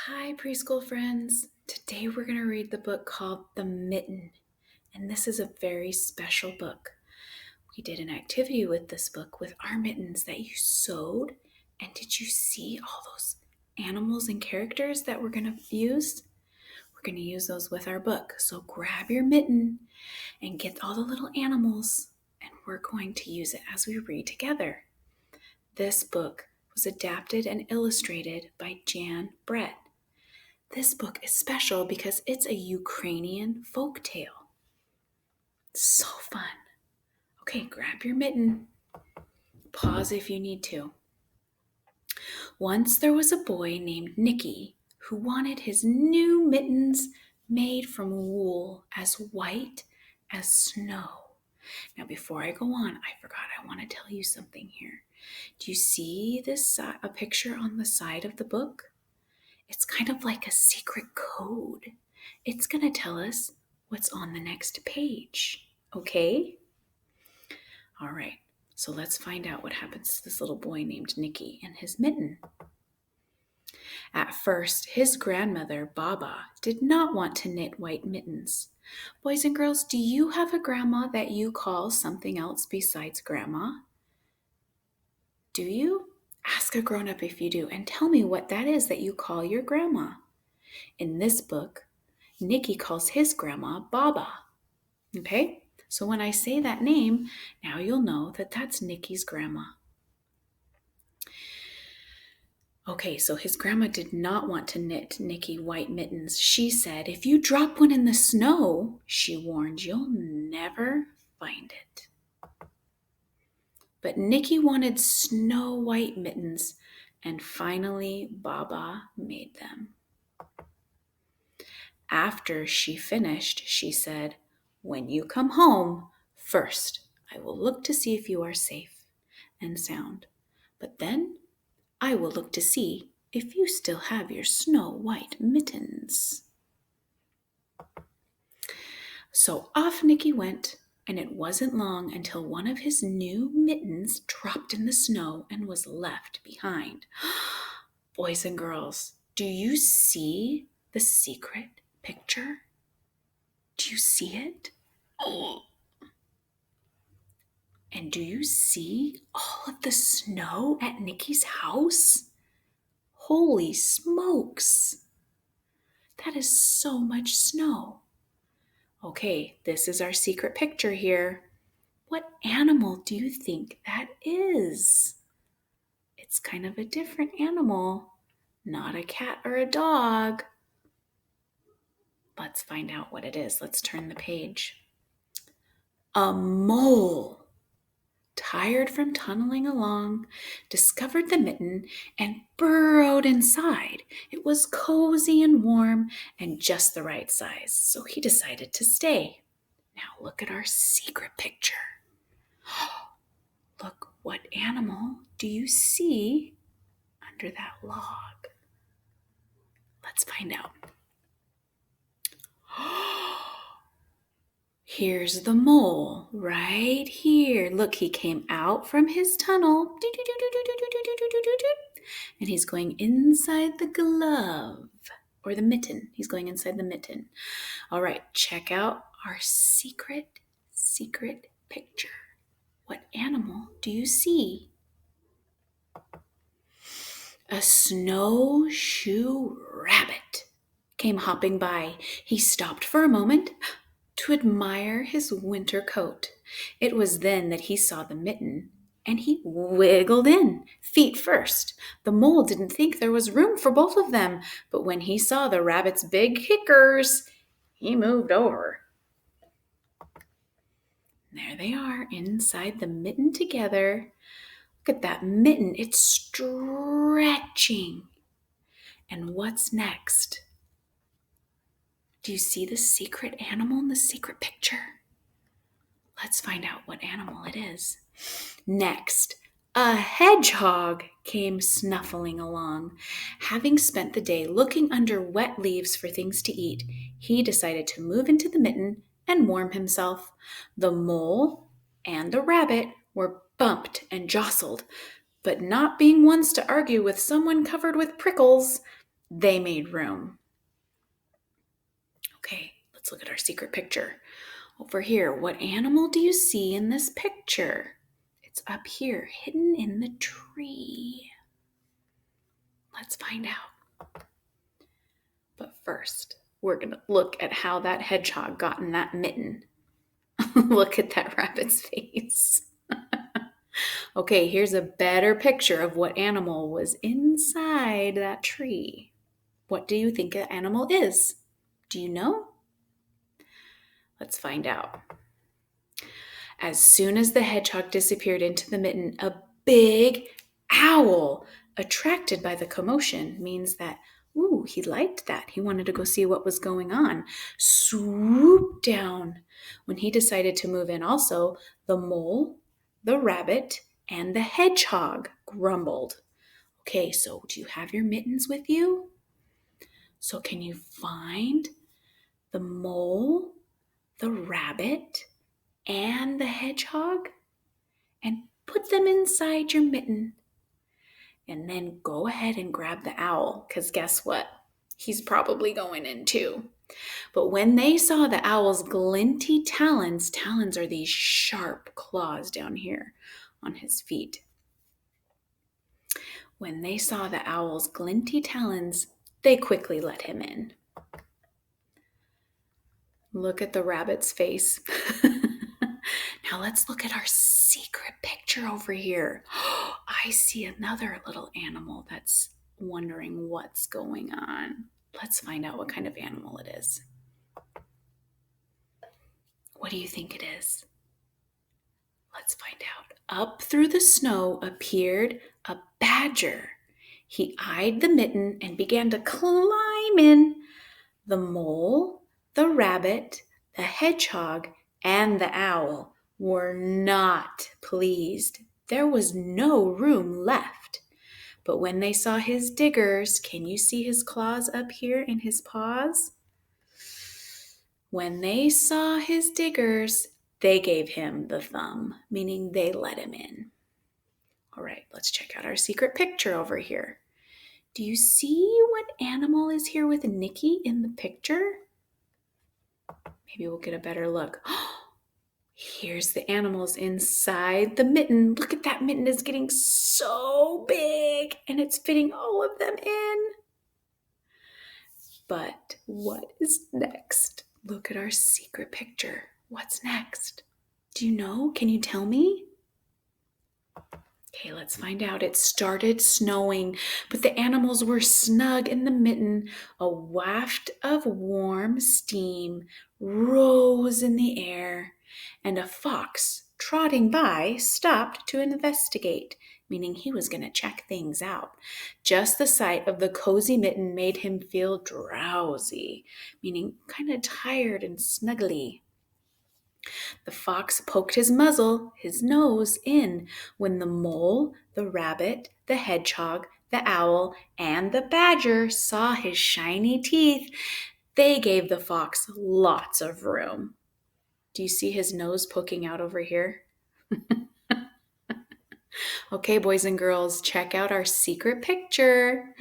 Hi, preschool friends. Today we're going to read the book called The Mitten, and this is a very special book. We did an activity with this book with our mittens that you sewed, and did you see all those animals and characters that we're going to use? We're going to use those with our book. So grab your mitten and get all the little animals, and we're going to use it as we read together. This book was adapted and illustrated by Jan Brett. This book is special because it's a Ukrainian folk tale. So fun. Okay, grab your mitten. Pause if you need to. Once there was a boy named Nicky who wanted his new mittens made from wool as white as snow. Now, before I go on, I forgot I want to tell you something here. Do you see this a picture on the side of the book? It's kind of like a secret code. It's going to tell us what's on the next page. Okay? All right. So let's find out what happens to this little boy named Nicky and his mitten. At first, his grandmother, Baba, did not want to knit white mittens. Boys and girls, do you have a grandma that you call something else besides grandma? Do you? Ask a grown-up if you do, and tell me what that is that you call your grandma. In this book, Nicky calls his grandma Baba. Okay? So when I say that name, now you'll know that that's Nicky's grandma. Okay, so his grandma did not want to knit Nicky white mittens. She said, if you drop one in the snow, she warned, you'll never find it. But Nicky wanted snow white mittens, and finally Baba made them. After she finished, she said, when you come home, first I will look to see if you are safe and sound, but then I will look to see if you still have your snow white mittens. So off Nicky went, and it wasn't long until one of his new mittens dropped in the snow and was left behind. Boys and girls, do you see the secret picture? Do you see it? Oh. And do you see all of the snow at Nicky's house? Holy smokes! That is so much snow. Okay, this is our secret picture here. What animal do you think that is? It's kind of a different animal, not a cat or a dog. Let's find out what it is. Let's turn the page. A mole, tired from tunneling along, discovered the mitten and burrowed inside. It was cozy and warm and just the right size, so he decided to stay. Now look at our secret picture. Look, what animal do you see under that log? Let's find out. Here's the mole right here. Look, he came out from his tunnel. And he's going inside the glove or the mitten. He's going inside the mitten. All right, check out our secret picture. What animal do you see? A snowshoe rabbit came hopping by. He stopped for a moment to admire his winter coat. It was then that he saw the mitten, and he wiggled in, feet first. The mole didn't think there was room for both of them, but when he saw the rabbit's big kickers, he moved over. There they are, inside the mitten together. Look at that mitten, it's stretching. And what's next? Do you see the secret animal in the secret picture? Let's find out what animal it is. Next, a hedgehog came snuffling along. Having spent the day looking under wet leaves for things to eat, he decided to move into the mitten and warm himself. The mole and the rabbit were bumped and jostled, but not being ones to argue with someone covered with prickles, they made room. Okay, let's look at our secret picture. Over here, what animal do you see in this picture? It's up here, hidden in the tree. Let's find out. But first, we're going to look at how that hedgehog got in that mitten. Look at that rabbit's face. Okay, here's a better picture of what animal was inside that tree. What do you think the animal is? Do you know? Let's find out. As soon as the hedgehog disappeared into the mitten, a big owl, attracted by the commotion, means that, ooh, he liked that. He wanted to go see what was going on. Swooped down. When he decided to move in also, the mole, the rabbit, and the hedgehog grumbled. Okay, so do you have your mittens with you? So can you find the mole, the rabbit, and the hedgehog and put them inside your mitten? And then go ahead and grab the owl, because guess what? He's probably going in too. But when they saw the owl's glinty talons, talons are these sharp claws down here on his feet. When they saw the owl's glinty talons, they quickly let him in. Look at the rabbit's face. Now let's look at our secret picture over here. I see another little animal that's wondering what's going on. Let's find out what kind of animal it is. What do you think it is? Let's find out. Up through the snow appeared a badger. He eyed the mitten and began to climb in. The mole, the rabbit, the hedgehog, and the owl were not pleased. There was no room left. But when they saw his diggers, can you see his claws up here in his paws? When they saw his diggers, they gave him the thumb, meaning they let him in. All right, let's check out our secret picture over here. Do you see what animal is here with Nikki in the picture? Maybe we'll get a better look. Here's the animals inside the mitten. Look at that mitten, is getting so big and it's fitting all of them in. But what is next? Look at our secret picture. What's next? Do you know? Can you tell me? Okay, let's find out. It started snowing, but the animals were snug in the mitten. A waft of warm steam rose in the air, and a fox trotting by stopped to investigate, meaning he was going to check things out. Just the sight of the cozy mitten made him feel drowsy, meaning kind of tired and snuggly. The fox poked his muzzle, his nose, in when the mole, the rabbit, the hedgehog, the owl, and the badger saw his shiny teeth. They gave the fox lots of room. Do you see his nose poking out over here? Okay, boys and girls, check out our secret picture.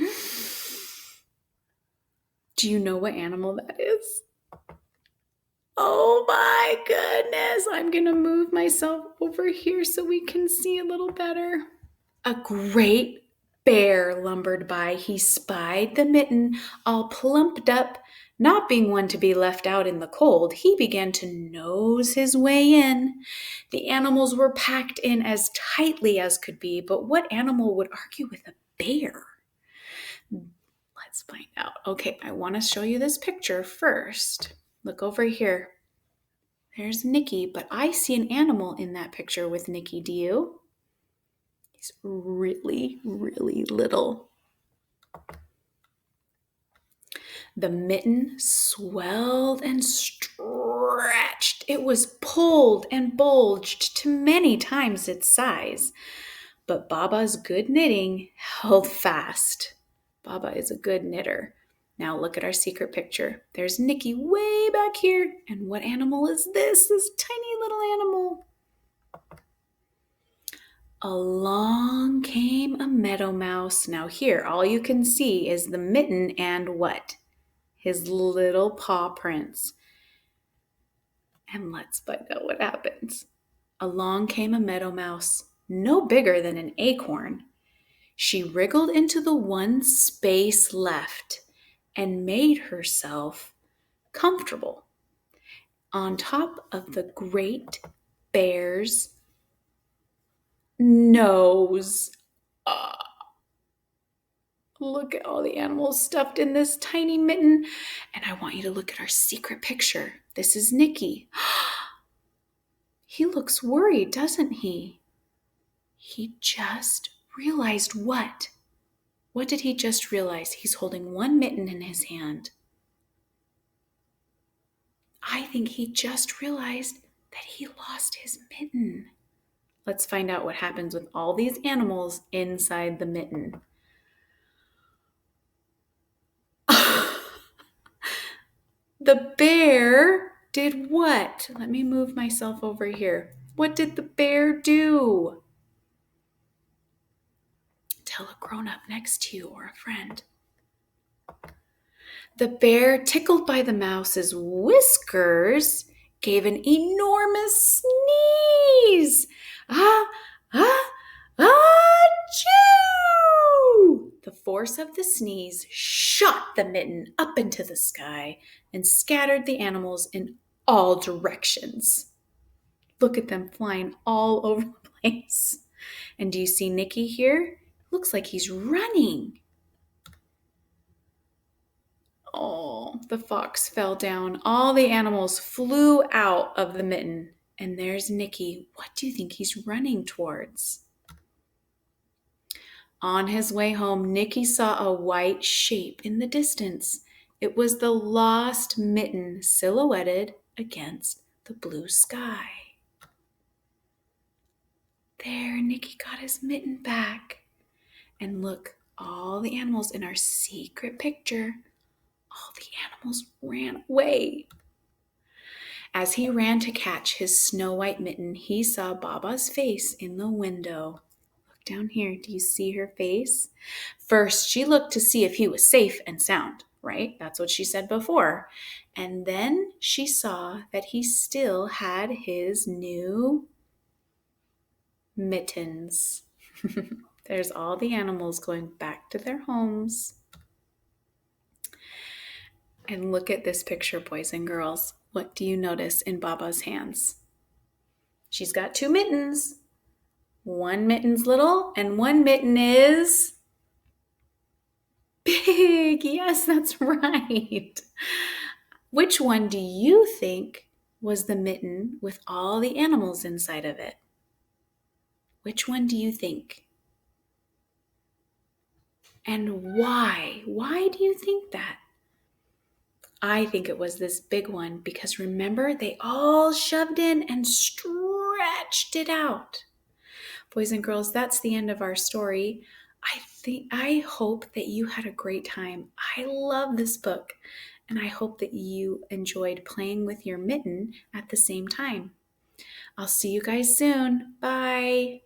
Do you know what animal that is? Oh my goodness, I'm going to move myself over here so we can see a little better. A great bear lumbered by. He spied the mitten, all plumped up. Not being one to be left out in the cold, he began to nose his way in. The animals were packed in as tightly as could be, but what animal would argue with a bear? Let's find out. Okay, I want to show you this picture first. Look over here. There's Nikki, but I see an animal in that picture with Nikki. Do you? He's really, really little. The mitten swelled and stretched. It was pulled and bulged to many times its size. But Baba's good knitting held fast. Baba is a good knitter. Now look at our secret picture. There's Nikki way back here. And what animal is this? This tiny little animal. Along came a meadow mouse. Now here, all you can see is the mitten and what? His little paw prints. And let's find out what happens. Along came a meadow mouse, no bigger than an acorn. She wriggled into the one space left and made herself comfortable on top of the great bear's nose. Look at all the animals stuffed in this tiny mitten. And I want you to look at our secret picture. This is Nicky. He looks worried, doesn't he? He just realized what? What did he just realize? He's holding one mitten in his hand. I think he just realized that he lost his mitten. Let's find out what happens with all these animals inside the mitten. The bear did what? Let me move myself over here. What did the bear do? Tell a grown-up next to you or a friend. The bear, tickled by the mouse's whiskers, gave an enormous sneeze. Ah, ah, achoo! The force of the sneeze shot the mitten up into the sky and scattered the animals in all directions. Look at them flying all over the place. And do you see Nicky here? Looks like he's running. Oh, the fox fell down. All the animals flew out of the mitten. And there's Nicky. What do you think he's running towards? On his way home, Nicky saw a white shape in the distance. It was the lost mitten silhouetted against the blue sky. There, Nicky got his mitten back. And look, all the animals in our secret picture, all the animals ran away. As he ran to catch his snow white mitten, he saw Baba's face in the window. Look down here. Do you see her face? First, she looked to see if he was safe and sound, right? That's what she said before. And then she saw that he still had his new mittens. There's all the animals going back to their homes. And look at this picture, boys and girls. What do you notice in Baba's hands? She's got two mittens. One mitten's little and one mitten is big. Yes, that's right. Which one do you think was the mitten with all the animals inside of it? Which one do you think? And why? Why do you think that? I think it was this big one because remember, they all shoved in and stretched it out. Boys and girls, that's the end of our story. I hope that you had a great time. I love this book, and I hope that you enjoyed playing with your mitten at the same time. I'll see you guys soon. Bye.